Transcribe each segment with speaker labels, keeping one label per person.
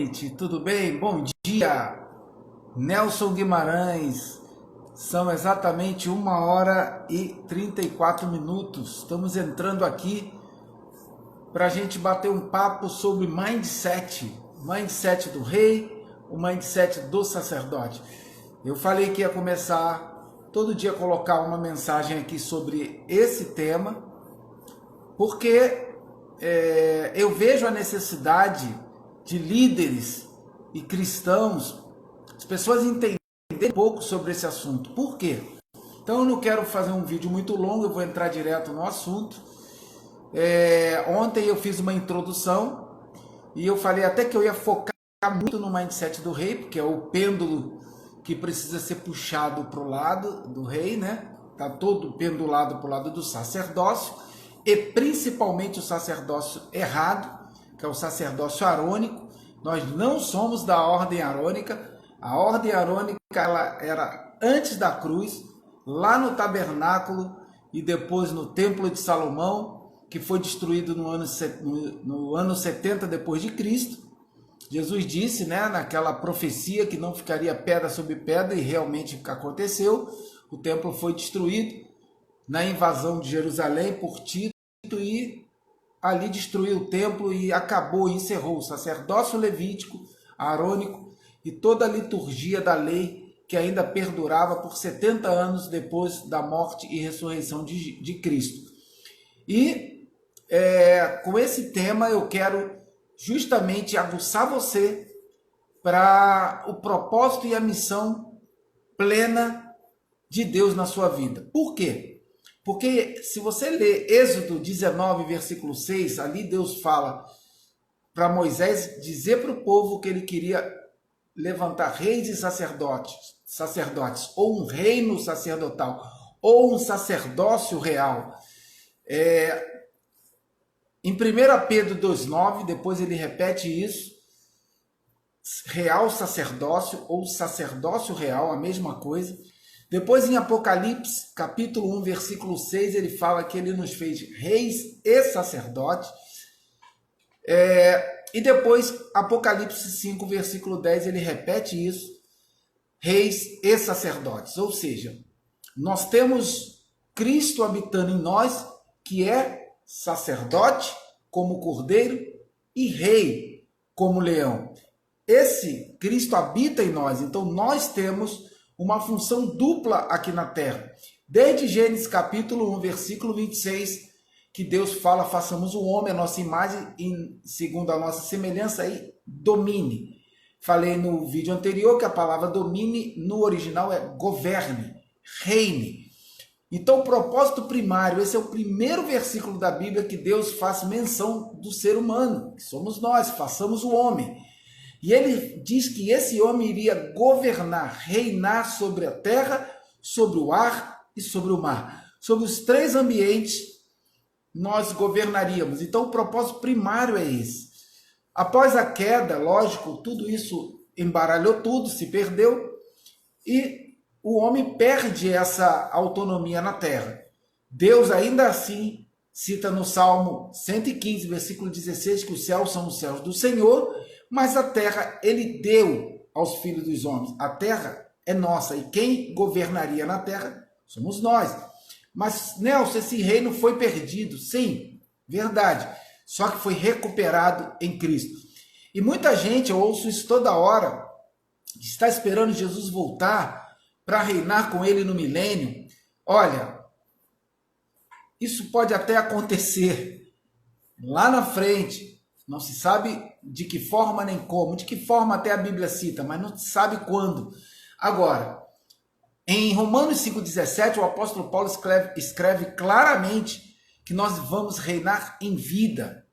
Speaker 1: gente, tudo bem? Bom dia, Nelson Guimarães. São exatamente 1h34. Estamos entrando aqui para a gente bater um papo sobre mindset do rei, o mindset do sacerdote. Eu falei que ia começar todo dia a colocar uma mensagem aqui sobre esse tema, porque eu vejo a necessidade de líderes e cristãos, as pessoas entenderem um pouco sobre esse assunto. Por quê? Então eu não quero fazer um vídeo muito longo, eu vou entrar direto no assunto. Ontem eu fiz uma introdução e eu falei até que eu ia focar muito no mindset do rei, porque é o pêndulo que precisa ser puxado para o lado do rei, né? Está todo pendulado para o lado do sacerdócio, e principalmente o sacerdócio errado, que é o sacerdócio arônico. Nós não somos da ordem arônica. A ordem arônica ela era antes da cruz, lá no tabernáculo e depois no templo de Salomão, que foi destruído no ano 70 depois de Cristo. Jesus disse, né, naquela profecia que não ficaria pedra sobre pedra, e realmente aconteceu. O templo foi destruído na invasão de Jerusalém por Tito, e ali destruiu o templo e acabou, encerrou o sacerdócio levítico, arônico e toda a liturgia da lei que ainda perdurava por 70 anos depois da morte e ressurreição de Cristo. E com esse tema eu quero justamente aguçar você para o propósito e a missão plena de Deus na sua vida. Por quê? Porque se você ler Êxodo 19, versículo 6, ali Deus fala para Moisés dizer para o povo que ele queria levantar reis e sacerdotes, ou um reino sacerdotal, ou um sacerdócio real. Em 1 Pedro 2,9, depois ele repete isso, real sacerdócio ou sacerdócio real, a mesma coisa. Depois em Apocalipse, capítulo 1, versículo 6, ele fala que ele nos fez reis e sacerdotes. E depois, Apocalipse 5, versículo 10, ele repete isso, reis e sacerdotes. Ou seja, nós temos Cristo habitando em nós, que é sacerdote como cordeiro e rei como leão. Esse Cristo habita em nós, então nós temos uma função dupla aqui na terra. Desde Gênesis capítulo 1, versículo 26, que Deus fala, façamos o homem a nossa imagem, segundo a nossa semelhança, e domine. Falei no vídeo anterior que a palavra domine no original é governe, reine. Então o propósito primário, esse é o primeiro versículo da Bíblia que Deus faz menção do ser humano, que somos nós, façamos o homem. E ele diz que esse homem iria governar, reinar sobre a terra, sobre o ar e sobre o mar. Sobre os três ambientes nós governaríamos. Então o propósito primário é esse. Após a queda, lógico, tudo isso embaralhou tudo, se perdeu, e o homem perde essa autonomia na terra. Deus ainda assim cita no Salmo 115, versículo 16, que os céus são os céus do Senhor, mas a terra ele deu aos filhos dos homens. A terra é nossa, e quem governaria na terra somos nós. Mas, Nelson, esse reino foi perdido. Sim, verdade. Só que foi recuperado em Cristo. E muita gente, eu ouço isso toda hora, está esperando Jesus voltar para reinar com ele no milênio. Olha, isso pode até acontecer lá na frente. Não se sabe de que forma nem como, de que forma até a Bíblia cita, mas não se sabe quando. Agora, em Romanos 5,17, o apóstolo Paulo escreve claramente que nós vamos reinar em vida.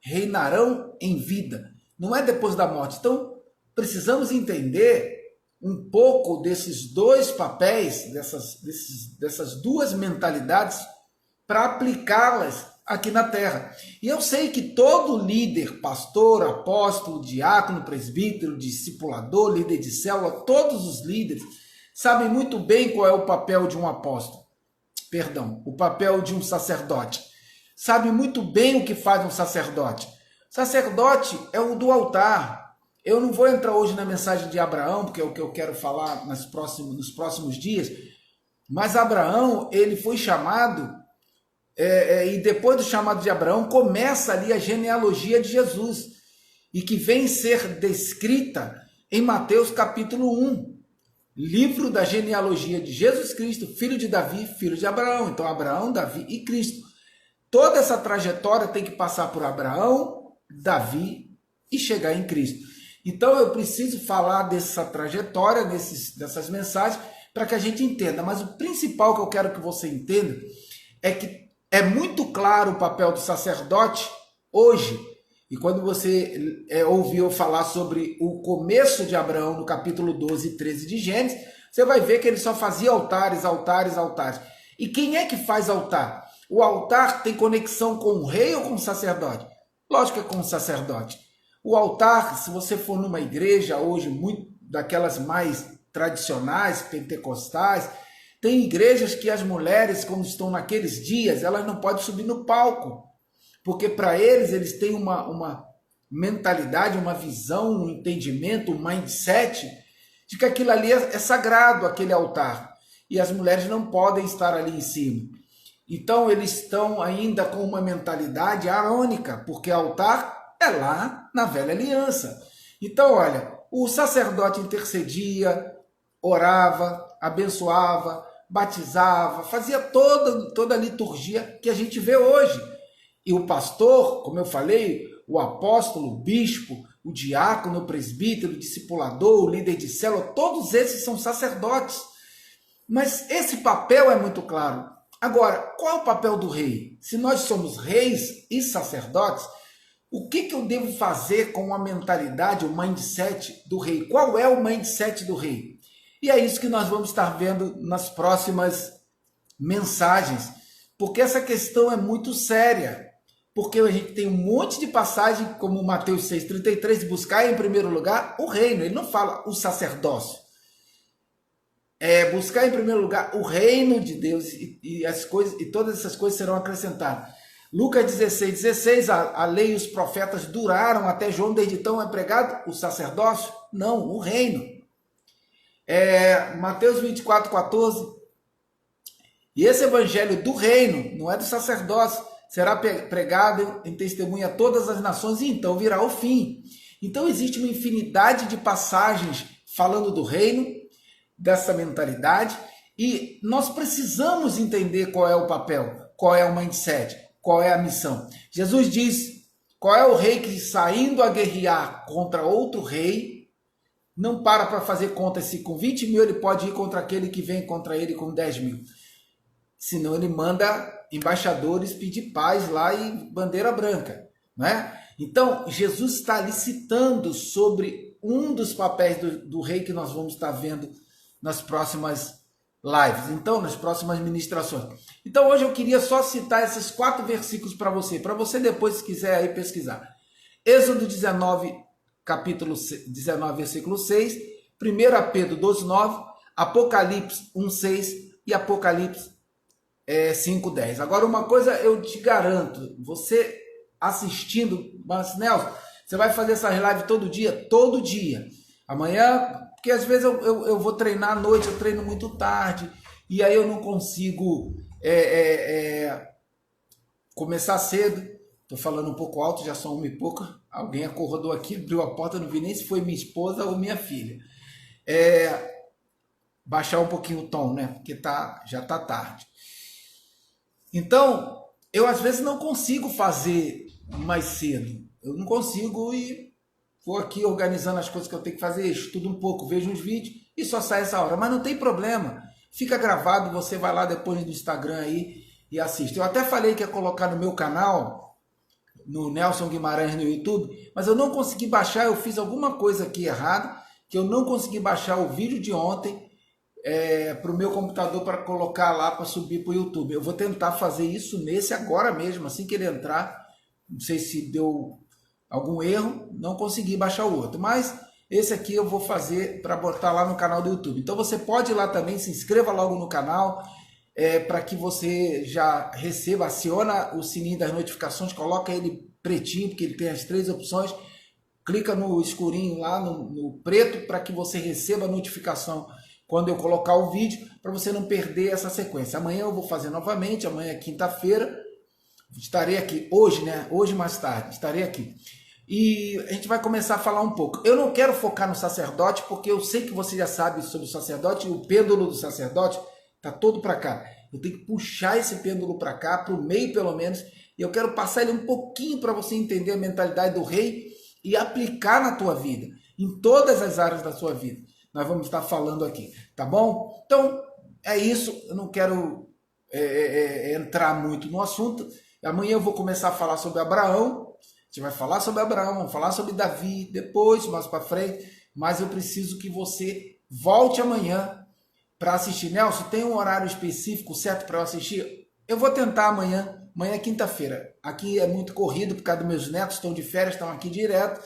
Speaker 1: Reinarão em vida. Não é depois da morte. Então, precisamos entender um pouco desses dois papéis, dessas duas mentalidades, para aplicá-las aqui na terra. E eu sei que todo líder, pastor, apóstolo, diácono, presbítero, discipulador, líder de célula, todos os líderes sabem muito bem qual é o papel de um apóstolo. O papel de um sacerdote. Sabem muito bem o que faz um sacerdote. Sacerdote é o do altar, Eu não vou entrar hoje na mensagem de Abraão, porque é o que eu quero falar nos próximos dias, mas Abraão, ele foi chamado, e depois do chamado de Abraão, começa ali a genealogia de Jesus, e que vem ser descrita em Mateus capítulo 1, livro da genealogia de Jesus Cristo, filho de Davi, filho de Abraão. Então, Abraão, Davi e Cristo. Toda essa trajetória tem que passar por Abraão, Davi e chegar em Cristo. Então, eu preciso falar dessa trajetória, dessas mensagens, para que a gente entenda. Mas o principal que eu quero que você entenda é que é muito claro o papel do sacerdote hoje. E quando você ouviu falar sobre o começo de Abraão, no capítulo 12 e 13 de Gênesis, você vai ver que ele só fazia altares, altares, altares. E quem é que faz altar? O altar tem conexão com o rei ou com o sacerdote? Lógico que é com o sacerdote. O altar, se você for numa igreja hoje, muito daquelas mais tradicionais, pentecostais, tem igrejas que as mulheres, quando estão naqueles dias, elas não podem subir no palco, porque para eles têm uma mentalidade, uma visão, um entendimento, um mindset de que aquilo ali é sagrado, aquele altar, e as mulheres não podem estar ali em cima. Então eles estão ainda com uma mentalidade arônica, porque altar é lá na velha aliança. Então, olha, o sacerdote intercedia, orava, abençoava, batizava, fazia toda a liturgia que a gente vê hoje. E o pastor, como eu falei, o apóstolo, o bispo, o diácono, o presbítero, o discipulador, o líder de célula, todos esses são sacerdotes. Mas esse papel é muito claro. Agora, qual é o papel do rei? Se nós somos reis e sacerdotes, o que eu devo fazer com a mentalidade, o mindset do rei? Qual é o mindset do rei? E é isso que nós vamos estar vendo nas próximas mensagens, porque essa questão é muito séria, porque a gente tem um monte de passagem, como Mateus 6,33, de buscar em primeiro lugar o reino. Ele não fala o sacerdócio. É buscar em primeiro lugar o reino de Deus e as coisas, e todas essas coisas serão acrescentadas. Lucas 16, a lei e os profetas duraram até João, desde então é pregado o sacerdócio? Não, o reino. Mateus 24,14. E esse evangelho do reino, não é do sacerdócio, será pregado em testemunha a todas as nações e então virá o fim. Então existe uma infinidade de passagens falando do reino, dessa mentalidade, e nós precisamos entender qual é o papel, qual é o mindset, qual é a missão. Jesus diz, qual é o rei que saindo a guerrear contra outro rei, não para fazer conta se com 20 mil ele pode ir contra aquele que vem contra ele com 10 mil. Senão ele manda embaixadores pedir paz lá e bandeira branca, né? Então, Jesus está ali citando sobre um dos papéis do rei que nós vamos estar vendo nas próximas lives, então, nas próximas ministrações. Então, hoje eu queria só citar esses 4 versículos para você depois, se quiser aí pesquisar. Êxodo 19, capítulo 19, versículo 6, 1 Pedro 12, 9, Apocalipse 1, 6 e Apocalipse 5, 10. Agora, uma coisa eu te garanto, você assistindo, mas Nelson, você vai fazer essas lives todo dia? Todo dia. Amanhã, porque às vezes eu vou treinar à noite, eu treino muito tarde, e aí eu não consigo começar cedo. Estou falando um pouco alto, já são 1 e pouca. Alguém acordou aqui, abriu a porta, não vi nem se foi minha esposa ou minha filha. Baixar um pouquinho o tom, né? Porque já está tarde. Então, eu às vezes não consigo fazer mais cedo. Eu não consigo e vou aqui organizando as coisas que eu tenho que fazer, estudo um pouco, vejo uns vídeos e só sai essa hora. Mas não tem problema. Fica gravado, você vai lá depois no Instagram aí e assiste. Eu até falei que ia colocar no meu canal, no Nelson Guimarães no YouTube, mas eu não consegui baixar, eu fiz alguma coisa aqui errada, que eu não consegui baixar o vídeo de ontem para o meu computador para colocar lá para subir para o YouTube. Eu vou tentar fazer isso nesse agora mesmo, assim que ele entrar. Não sei se deu algum erro, não consegui baixar o outro, mas esse aqui eu vou fazer para botar lá no canal do YouTube. Então você pode ir lá também, se inscreva logo no canal, para que você já receba, aciona o sininho das notificações, coloca ele pretinho, porque ele tem as 3 opções, clica no escurinho lá, no preto, para que você receba a notificação quando eu colocar o vídeo, para você não perder essa sequência. Amanhã eu vou fazer novamente, amanhã é quinta-feira, estarei aqui, hoje, né? Hoje mais tarde, estarei aqui. E a gente vai começar a falar um pouco. Eu não quero focar no sacerdote, porque eu sei que você já sabe sobre o sacerdote, e o pêndulo do sacerdote está todo para cá. Eu tenho que puxar esse pêndulo para cá, para o meio pelo menos, e eu quero passar ele um pouquinho para você entender a mentalidade do rei e aplicar na tua vida, em todas as áreas da sua vida. Nós vamos estar falando aqui, tá bom? Então, é isso. Eu não quero entrar muito no assunto. Amanhã eu vou começar a falar sobre Abraão. A gente vai falar sobre Abraão, vamos falar sobre Davi depois, mais para frente. Mas eu preciso que você volte amanhã para assistir. Nelson, tem um horário específico certo para eu assistir? Eu vou tentar amanhã. Amanhã é quinta-feira. Aqui é muito corrido por causa dos meus netos, estão de férias, estão aqui direto.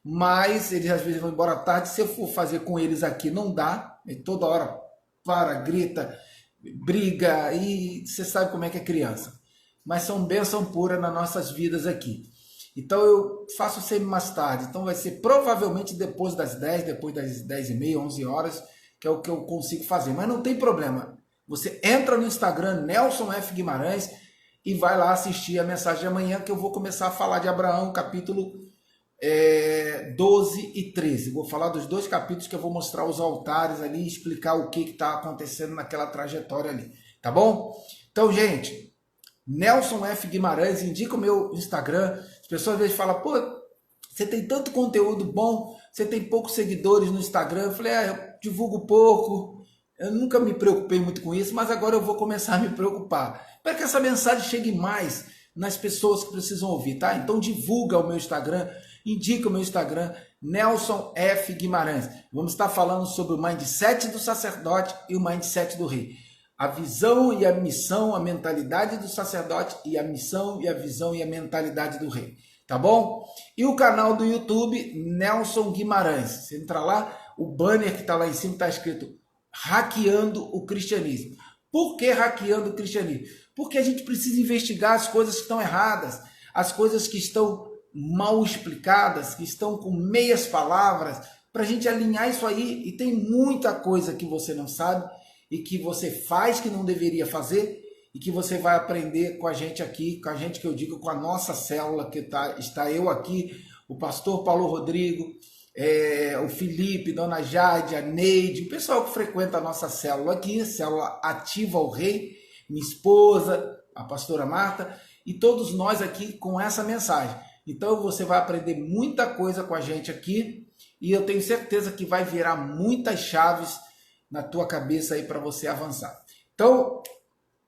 Speaker 1: Mas eles às vezes vão embora à tarde. Se eu for fazer com eles aqui, não dá. Toda hora para, grita, briga, e você sabe como é que é criança. Mas são bênção pura nas nossas vidas aqui. Então eu faço sempre mais tarde. Então vai ser provavelmente depois das 10, depois das 10h30, 11 horas, que é o que eu consigo fazer. Mas não tem problema. Você entra no Instagram, Nelson F. Guimarães, e vai lá assistir a mensagem de amanhã, que eu vou começar a falar de Abraão, capítulo 12 e 13. Vou falar dos dois capítulos que eu vou mostrar os altares ali e explicar o que está acontecendo naquela trajetória ali. Tá bom? Então, gente, Nelson F. Guimarães, indica o meu Instagram. As pessoas às vezes falam, pô, você tem tanto conteúdo bom, você tem poucos seguidores no Instagram. Eu falei, eu divulgo pouco, eu nunca me preocupei muito com isso, mas agora eu vou começar a me preocupar, para que essa mensagem chegue mais nas pessoas que precisam ouvir, tá? Então divulga o meu Instagram, indica o meu Instagram, Nelson F. Guimarães. Vamos estar falando sobre o mindset do sacerdote e o mindset do rei. A visão e a missão, a mentalidade do sacerdote e a missão e a visão e a mentalidade do rei. Tá bom? E o canal do YouTube, Nelson Guimarães. Você entra lá, o banner que está lá em cima está escrito Hackeando o Cristianismo. Por que hackeando o cristianismo? Porque a gente precisa investigar as coisas que estão erradas, as coisas que estão mal explicadas, que estão com meias palavras, para a gente alinhar isso aí. E tem muita coisa que você não sabe e que você faz que não deveria fazer e que você vai aprender com a gente aqui, com a gente que eu digo, com a nossa célula, que está eu aqui, o pastor Paulo Rodrigo, o Felipe, Dona Jade, a Neide, o pessoal que frequenta a nossa célula aqui, célula Ativa ao Rei, minha esposa, a pastora Marta, e todos nós aqui com essa mensagem. Então você vai aprender muita coisa com a gente aqui e eu tenho certeza que vai virar muitas chaves na tua cabeça aí para você avançar. Então,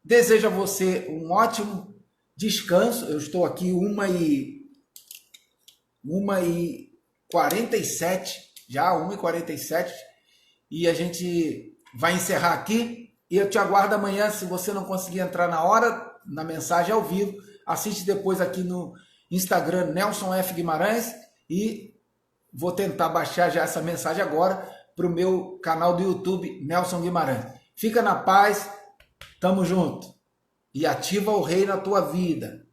Speaker 1: desejo a você um ótimo descanso. Eu estou aqui 1h47, já 1h47, e a gente vai encerrar aqui. E eu te aguardo amanhã. Se você não conseguir entrar na hora, na mensagem ao vivo, assiste depois aqui no Instagram, Nelson F. Guimarães, e vou tentar baixar já essa mensagem agora para o meu canal do YouTube, Nelson Guimarães. Fica na paz, tamo junto. E ativa o rei na tua vida.